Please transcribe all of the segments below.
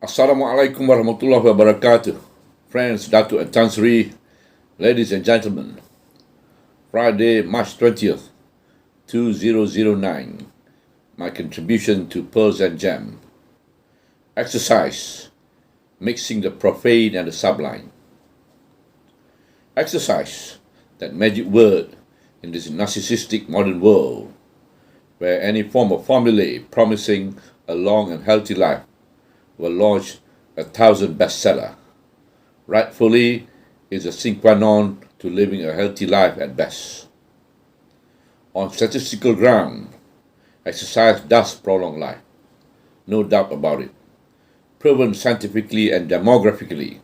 Assalamualaikum warahmatullahi wabarakatuh. Friends, Datuk and Tan Sri, ladies and gentlemen. Friday, March 20th, 2009. My contribution to Pearls and Jam. Exercise, mixing the profane and the sublime. Exercise, that magic word in this narcissistic modern world, where any form of formulae promising a long and healthy life will launch 1,000 bestseller. Rightfully is a sine qua non to living a healthy life at best. On statistical ground, exercise does prolong life, no doubt about it, proven scientifically and demographically.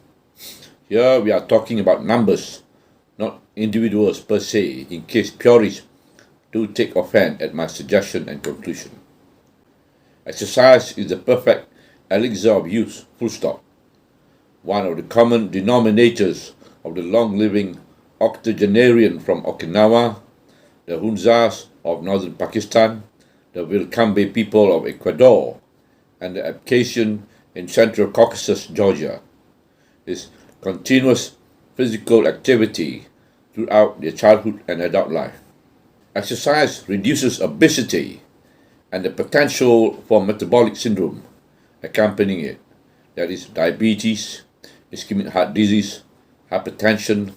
Here we are talking about numbers, not individuals per se, in case purists do take offense at my suggestion and conclusion. Exercise is the perfect elixir of youth, full stop. One of the common denominators of the long-living octogenarian from Okinawa, the Hunzas of northern Pakistan, the Wilkambe people of Ecuador, and the Abkhazian in Central Caucasus, Georgia, is continuous physical activity throughout their childhood and adult life. Exercise reduces obesity and the potential for metabolic syndrome accompanying it, that is diabetes, ischemic heart disease, hypertension,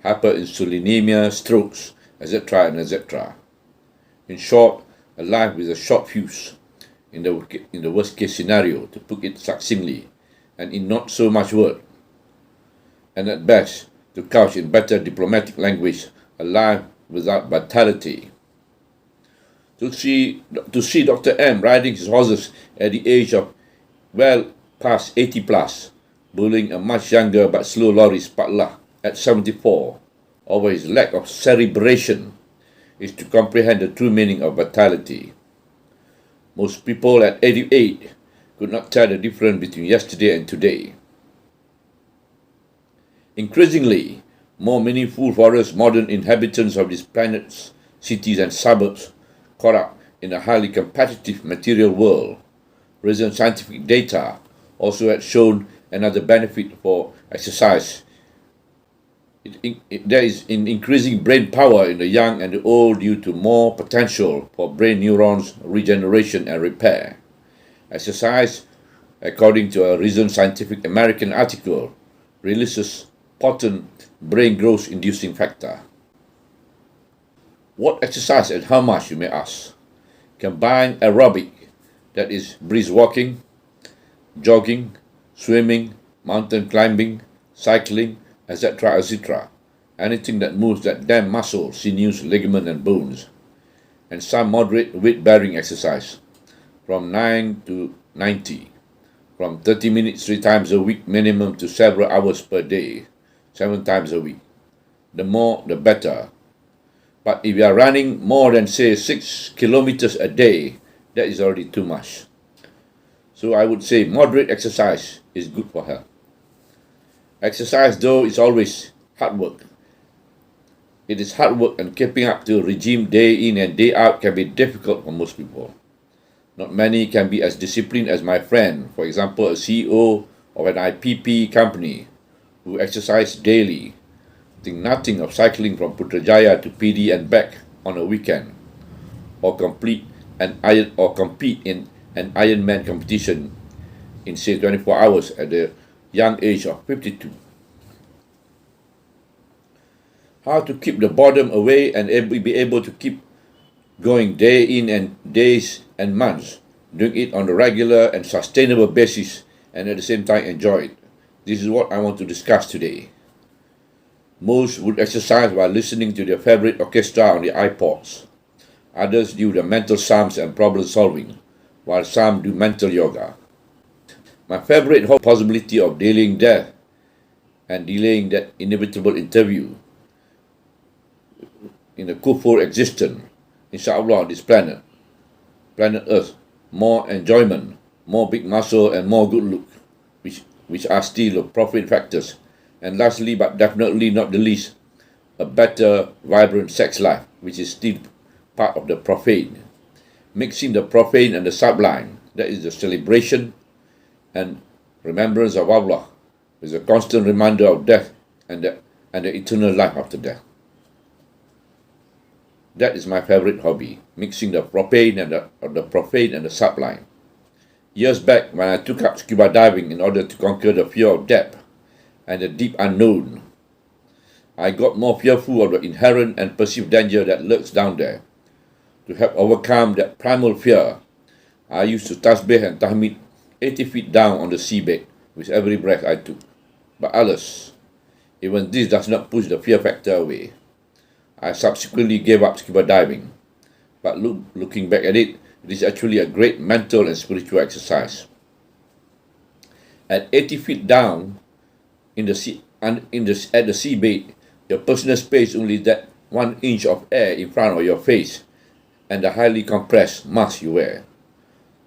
hyperinsulinemia, strokes, etc. and etc. In short, a life with a short fuse, in the worst case scenario, to put it succinctly, and in not so much word, and at best, to couch in better diplomatic language, a life without vitality. To see Dr. M riding his horses at the age of well past 80 plus, bullying a much younger but slow lorry Spatla at 74 over his lack of cerebration is to comprehend the true meaning of vitality. Most people at 88 could not tell the difference between yesterday and today. Increasingly, more meaningful for us modern inhabitants of this planet's cities and suburbs caught up in a highly competitive material world. Recent scientific data also had shown another benefit for exercise. There is an increasing brain power in the young and the old due to more potential for brain neurons regeneration and repair. Exercise, according to a recent Scientific American article, releases potent brain growth inducing factor. What exercise and how much, you may ask? Combine aerobic, that is brisk walking, jogging, swimming, mountain climbing, cycling, etc., etc. Anything that moves that damn muscle, sinews, ligament, and bones. And some moderate weight-bearing exercise, from 9 to 90, from 30 minutes 3 times a week minimum to several hours per day, 7 times a week. The more, the better. But if you are running more than, say, 6 kilometers a day, that is already too much. So I would say moderate exercise is good for health. Exercise, though, is always hard work. It is hard work, and keeping up to a regime day in and day out can be difficult for most people. Not many can be as disciplined as my friend, for example, a CEO of an IPP company who exercise daily. Think nothing of cycling from Putrajaya to PD and back on a weekend, or compete in an Ironman competition in, say, 24 hours at the young age of 52. How to keep the boredom away and be able to keep going day in and days and months, doing it on a regular and sustainable basis, and at the same time enjoy it. This is what I want to discuss today. Most would exercise while listening to their favorite orchestra on their iPods. Others do the mental sums and problem solving, while some do mental yoga. My favorite possibility of delaying death and delaying that inevitable interview in the kufur existence, inshallah, on this planet Earth, more enjoyment, more big muscle, and more good look, which are still profane factors. And lastly, but definitely not the least, a better, vibrant sex life, which is still part of the profane. Mixing the profane and the sublime, that is the celebration and remembrance of Allah, with a constant reminder of death and the eternal life after death. That is my favorite hobby, mixing the profane and the sublime. Years back, when I took up scuba diving in order to conquer the fear of depth and the deep unknown, I got more fearful of the inherent and perceived danger that lurks down there. To help overcome that primal fear, I used to tasbih and tahmid 80 feet down on the seabed with every breath I took. But alas, even this does not push the fear factor away. I subsequently gave up scuba diving, but looking back at it, it is actually a great mental and spiritual exercise. At 80 feet down at the seabed, your personal space only that 1 inch of air in front of your face and the highly compressed mask you wear.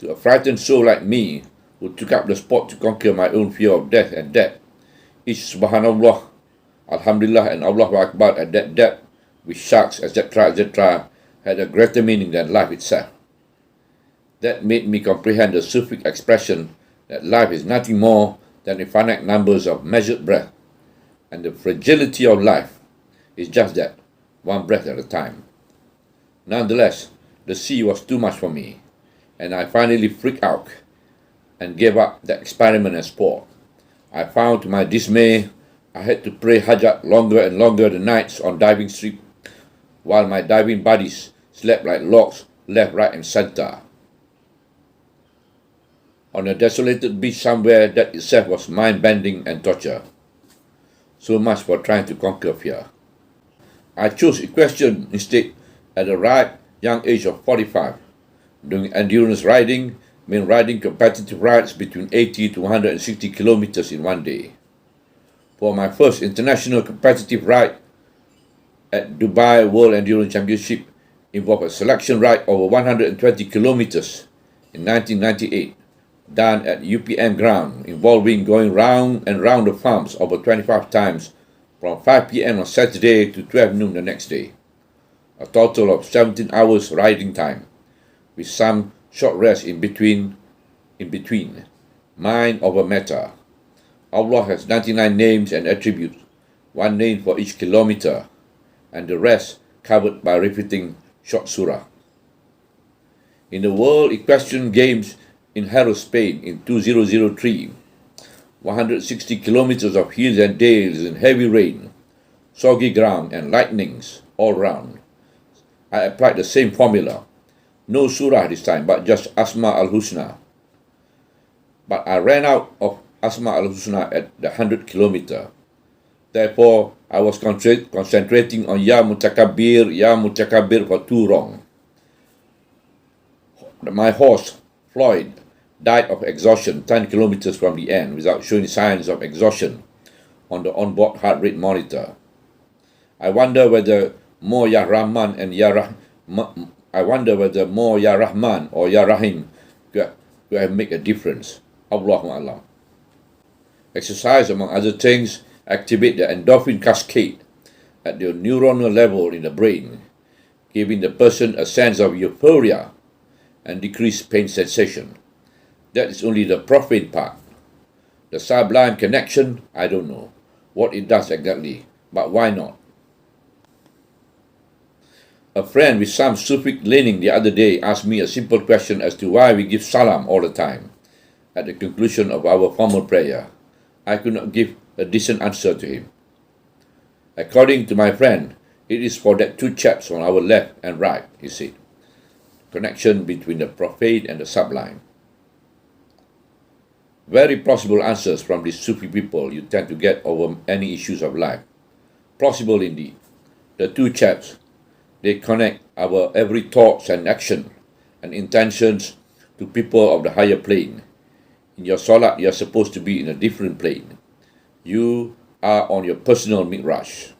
To a frightened soul like me, who took up the sport to conquer my own fear of death and death, each Subhanallah, Alhamdulillah and Allahu Akbar at that depth, with sharks, etc., had a greater meaning than life itself. That made me comprehend the Sufic expression that life is nothing more than infinite numbers of measured breath, and the fragility of life is just that, one breath at a time. Nonetheless, the sea was too much for me, and I finally freaked out and gave up the experiment and sport. I found to my dismay I had to pray hajat longer and longer the nights on diving strip, while my diving buddies slept like logs left, right and center. On a desolated beach somewhere, that itself was mind-bending and torture. So much for trying to conquer fear. I chose equestrian instead at a ripe young age of 45, doing endurance riding, riding competitive rides between 80 to 160 kilometers in one day. For my first international competitive ride at Dubai World Endurance Championship involved a selection ride over 120 kilometers in 1998, done at UPM ground, involving going round and round the farms over 25 times from 5 p.m. on Saturday to 12 noon the next day. A total of 17 hours riding time, with some short rest in between. Mind over matter. Allah has 99 names and attributes, one name for each kilometer, and the rest covered by repeating short surah. In the World Equestrian Games in Harrow, Spain in 2003, 160 kilometers of hills and dales in heavy rain, soggy ground and lightnings all round. I applied the same formula. No surah this time, but just Asma al-Husna. But I ran out of Asma al-Husna at the 100 kilometer. Therefore, I was concentrating on Ya Mutakabbir for too long. My horse, Floyd, died of exhaustion 10 kilometers from the end without showing signs of exhaustion on the onboard heart rate monitor. I wonder whether more Ya Rahman or Ya Rahim could have made a difference. Allahu Alam. Exercise, among other things, activate the endorphin cascade at the neuronal level in the brain, giving the person a sense of euphoria and decreased pain sensation. That is only the profane part. The sublime connection, I don't know what it does exactly, but why not? A friend with some Sufic leaning the other day asked me a simple question as to why we give salam all the time at the conclusion of our formal prayer. I could not give a decent answer to him. According to my friend, it is for that two chaps on our left and right, he said. Connection between the profane and the sublime. Very plausible answers from these Sufi people you tend to get over any issues of life. Plausible indeed. The two chaps, they connect our every thoughts and action and intentions to people of the higher plane. In your salat, you are supposed to be in a different plane. You are on your personal mi'raj.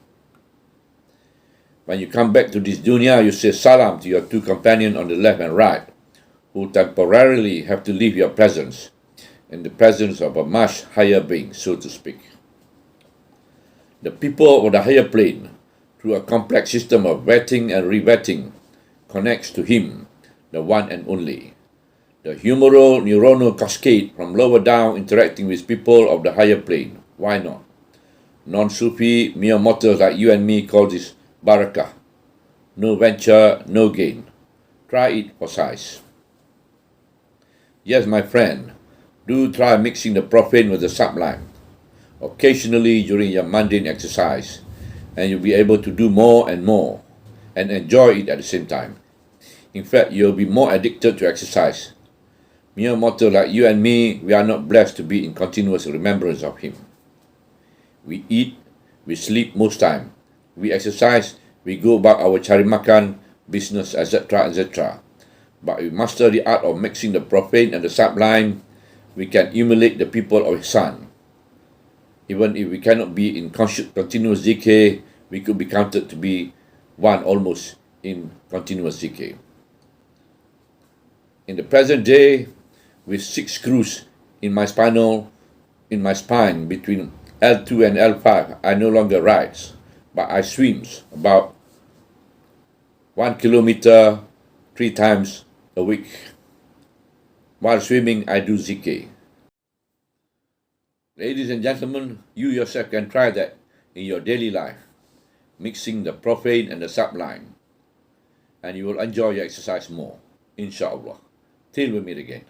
When you come back to this dunya, you say salam to your two companions on the left and right, who temporarily have to leave your presence, in the presence of a much higher being, so to speak. The people of the higher plane, through a complex system of vetting and revetting, connects to him, the one and only. The humoral neuronal cascade from lower down interacting with people of the higher plane. Why not? Non-Sufi mere mortals like you and me call this barakah. No venture, no gain. Try it for size. Yes, my friend, do try mixing the profane with the sublime, occasionally during your mundane exercise, and you'll be able to do more and more, and enjoy it at the same time. In fact, you'll be more addicted to exercise. Mere mortal like you and me, we are not blessed to be in continuous remembrance of Him. We eat, we sleep most time. We exercise, we go about our cari makan, business, etc., etc. But we master the art of mixing the profane and the sublime, we can emulate the people of His Son. Even if we cannot be in continuous decay, we could be counted to be one almost in continuous decay. In the present day, with 6 screws in my spine between L2 and L5, I no longer rides, but I swims about 1 kilometer 3 times a week. While swimming, I do zikr. Ladies and gentlemen, you yourself can try that in your daily life, mixing the profane and the sublime, and you will enjoy your exercise more, inshallah. Till we meet again.